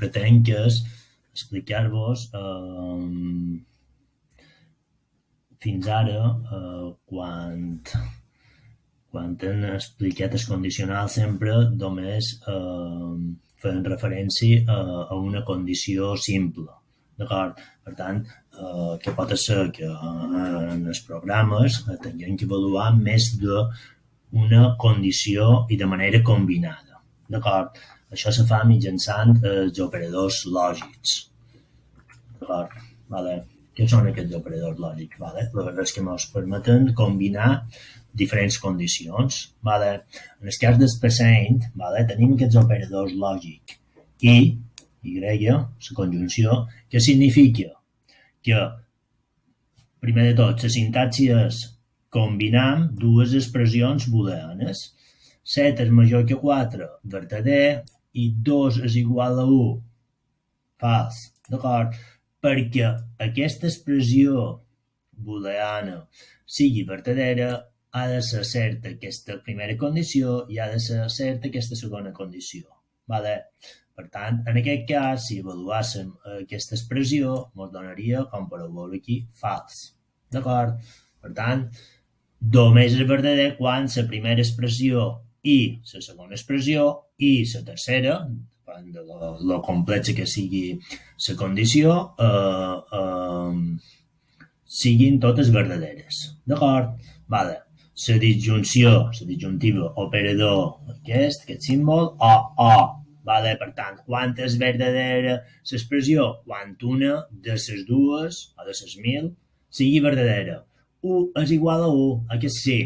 que tinc és explicar-vos fins ara quan hem explicat el condicional sempre només feien referència a una condició simple, d'acord? Per tant, que pot ser que en els programes tinguem que avaluar més d'una condició i de manera combinada, d'acord? Això se fa mitjançant els operadors lògics, d'acord? Vale. Què són aquests operadors lògics? Vale? Els que ens permeten combinar diferents condicions. Vale? En el cas del present, vale, tenim aquests operadors lògics i, la conjunció, que significa que, primer de tot, la sintaxi és combinar dues expressions booleanes. 7 és major que 4, verdader, i 2 és igual a 1, fals. D'acord? Perquè aquesta expressió booleana sigui vertadera, ha de ser certa aquesta primera condició i ha de ser certa aquesta segona condició. Vale? Per tant, en aquest cas, si avaluàssim aquesta expressió, ens donaria, com podeu veure aquí, fals. D'acord? Per tant, només és verdader quan la primera expressió i la segona expressió i la tercera, depèn de lo complexa que sigui la condició, siguin totes verdaderes. D'acord? Vale. La disjuntiva, operador, aquest símbol, o. Vale? Per tant, quan és verdadera l'expressió? Quan una de les dues, o de les 1000, sigui verdadera. 1 és igual a 1, aquest sí.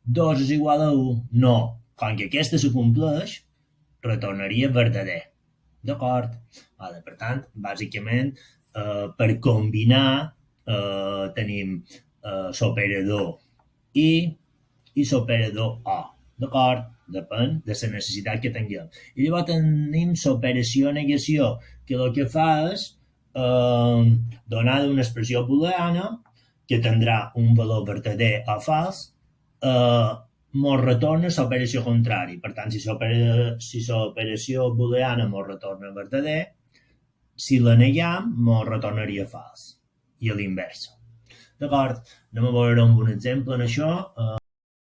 2 és igual a 1, no. Com que aquesta se compleix, retornaria verdader. D'acord? Vale, per tant, bàsicament, per combinar tenim l'operador i l'operador o. D'acord? Depèn de la necessitat que tinguem. I llavors tenim l'operació-negació, que el que fa és, donada una expressió booleana, que tindrà un valor verdader o fals, ens retorna l'operació contrari. Per tant, si l'operació booleana ens retorna verdader, si la neguem, ens retornaria fals. I a l'inversa. D'acord? Anem a veure un exemple en això.